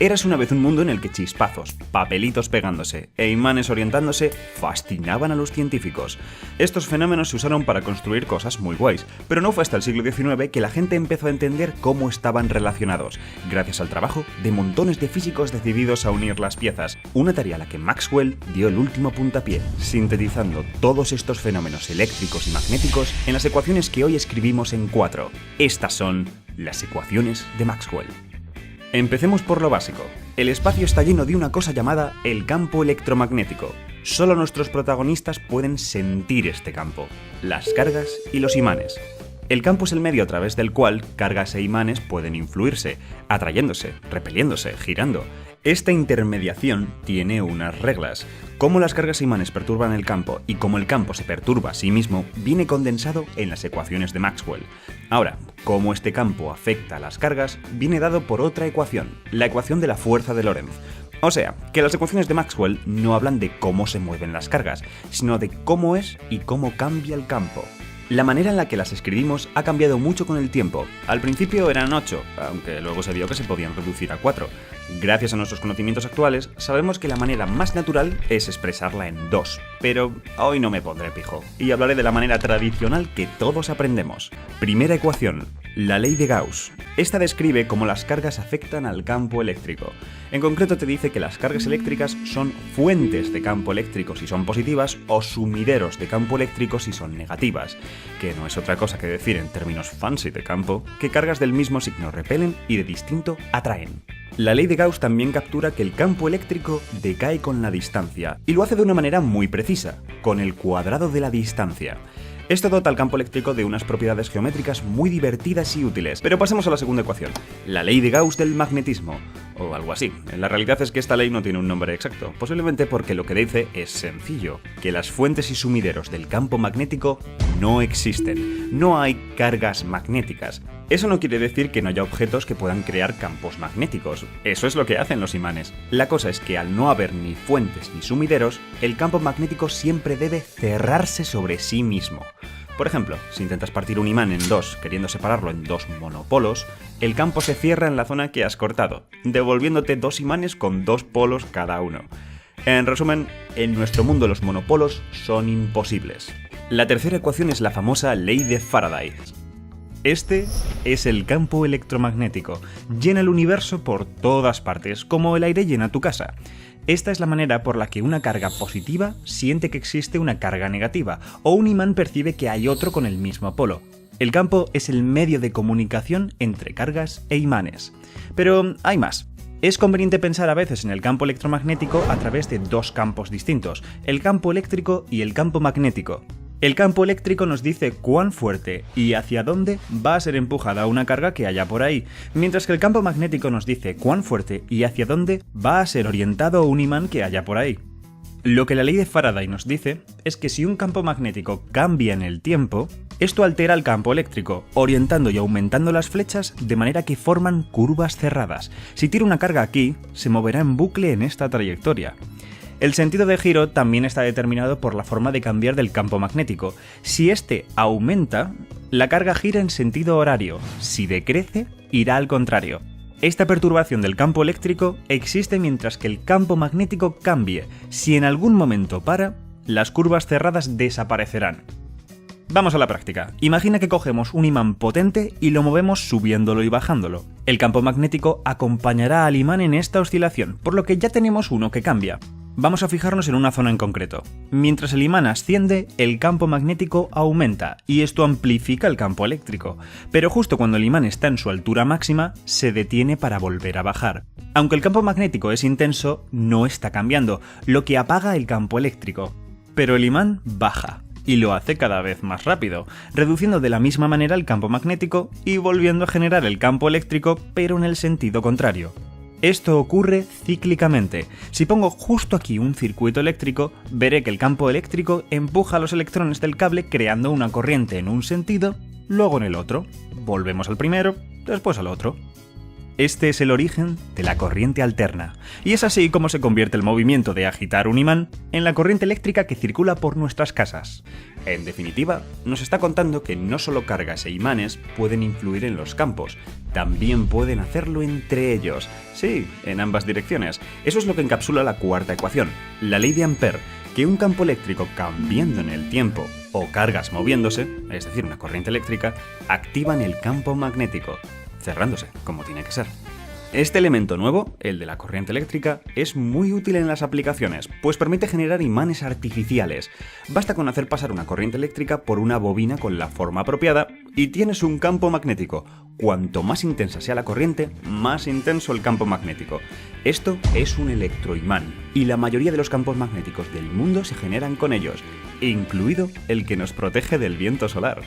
Érase una vez un mundo en el que chispazos, papelitos pegándose e imanes orientándose fascinaban a los científicos. Estos fenómenos se usaron para construir cosas muy guays, pero no fue hasta el siglo XIX que la gente empezó a entender cómo estaban relacionados, gracias al trabajo de montones de físicos decididos a unir las piezas, una tarea a la que Maxwell dio el último puntapié, sintetizando todos estos fenómenos eléctricos y magnéticos en las ecuaciones que hoy escribimos en 4. Estas son las ecuaciones de Maxwell. Empecemos por lo básico. El espacio está lleno de una cosa llamada el campo electromagnético. Solo nuestros protagonistas pueden sentir este campo, las cargas y los imanes. El campo es el medio a través del cual cargas e imanes pueden influirse, atrayéndose, repeliéndose, girando. Esta intermediación tiene unas reglas. Cómo las cargas e imanes perturban el campo y cómo el campo se perturba a sí mismo viene condensado en las ecuaciones de Maxwell. Ahora, cómo este campo afecta a las cargas viene dado por otra ecuación, la ecuación de la fuerza de Lorentz. O sea, que las ecuaciones de Maxwell no hablan de cómo se mueven las cargas, sino de cómo es y cómo cambia el campo. La manera en la que las escribimos ha cambiado mucho con el tiempo. Al principio eran 8, aunque luego se vio que se podían reducir a 4. Gracias a nuestros conocimientos actuales, sabemos que la manera más natural es expresarla en 2. Pero hoy no me pondré pijo, y hablaré de la manera tradicional que todos aprendemos. Primera ecuación, la ley de Gauss. Esta describe cómo las cargas afectan al campo eléctrico. En concreto te dice que las cargas eléctricas son fuentes de campo eléctrico si son positivas o sumideros de campo eléctrico si son negativas, que no es otra cosa que decir en términos fancy de campo que cargas del mismo signo repelen y de distinto atraen. La ley de Gauss también captura que el campo eléctrico decae con la distancia, y lo hace de una manera muy precisa, con el cuadrado de la distancia. Esto dota al campo eléctrico de unas propiedades geométricas muy divertidas y útiles. Pero pasemos a la segunda ecuación, la ley de Gauss del magnetismo, o algo así. La realidad es que esta ley no tiene un nombre exacto, posiblemente porque lo que dice es sencillo, que las fuentes y sumideros del campo magnético no existen, no hay cargas magnéticas. Eso no quiere decir que no haya objetos que puedan crear campos magnéticos, eso es lo que hacen los imanes. La cosa es que al no haber ni fuentes ni sumideros, el campo magnético siempre debe cerrarse sobre sí mismo. Por ejemplo, si intentas partir un imán en dos queriendo separarlo en dos monopolos, el campo se cierra en la zona que has cortado, devolviéndote dos imanes con dos polos cada uno. En resumen, en nuestro mundo los monopolos son imposibles. La tercera ecuación es la famosa ley de Faraday. Este es el campo electromagnético. Llena el universo por todas partes, como el aire llena tu casa. Esta es la manera por la que una carga positiva siente que existe una carga negativa, o un imán percibe que hay otro con el mismo polo. El campo es el medio de comunicación entre cargas e imanes. Pero hay más. Es conveniente pensar a veces en el campo electromagnético a través de dos campos distintos, el campo eléctrico y el campo magnético. El campo eléctrico nos dice cuán fuerte y hacia dónde va a ser empujada una carga que haya por ahí, mientras que el campo magnético nos dice cuán fuerte y hacia dónde va a ser orientado un imán que haya por ahí. Lo que la ley de Faraday nos dice es que si un campo magnético cambia en el tiempo, esto altera el campo eléctrico, orientando y aumentando las flechas de manera que forman curvas cerradas. Si tiro una carga aquí, se moverá en bucle en esta trayectoria. El sentido de giro también está determinado por la forma de cambiar del campo magnético. Si este aumenta, la carga gira en sentido horario. Si decrece, irá al contrario. Esta perturbación del campo eléctrico existe mientras que el campo magnético cambie. Si en algún momento para, las curvas cerradas desaparecerán. Vamos a la práctica. Imagina que cogemos un imán potente y lo movemos subiéndolo y bajándolo. El campo magnético acompañará al imán en esta oscilación, por lo que ya tenemos uno que cambia. Vamos a fijarnos en una zona en concreto. Mientras el imán asciende, el campo magnético aumenta y esto amplifica el campo eléctrico. Pero justo cuando el imán está en su altura máxima, se detiene para volver a bajar. Aunque el campo magnético es intenso, no está cambiando, lo que apaga el campo eléctrico. Pero el imán baja y lo hace cada vez más rápido, reduciendo de la misma manera el campo magnético y volviendo a generar el campo eléctrico, pero en el sentido contrario. Esto ocurre cíclicamente. Si pongo justo aquí un circuito eléctrico, veré que el campo eléctrico empuja a los electrones del cable creando una corriente en un sentido, luego en el otro. Volvemos al primero, después al otro. Este es el origen de la corriente alterna, y es así como se convierte el movimiento de agitar un imán en la corriente eléctrica que circula por nuestras casas. En definitiva, nos está contando que no solo cargas e imanes pueden influir en los campos, también pueden hacerlo entre ellos. Sí, en ambas direcciones. Eso es lo que encapsula la cuarta ecuación, la ley de Ampère, que un campo eléctrico cambiando en el tiempo o cargas moviéndose, es decir, una corriente eléctrica, activan el campo magnético, cerrándose, como tiene que ser. Este elemento nuevo, el de la corriente eléctrica, es muy útil en las aplicaciones, pues permite generar imanes artificiales. Basta con hacer pasar una corriente eléctrica por una bobina con la forma apropiada y tienes un campo magnético. Cuanto más intensa sea la corriente, más intenso el campo magnético. Esto es un electroimán, y la mayoría de los campos magnéticos del mundo se generan con ellos, incluido el que nos protege del viento solar.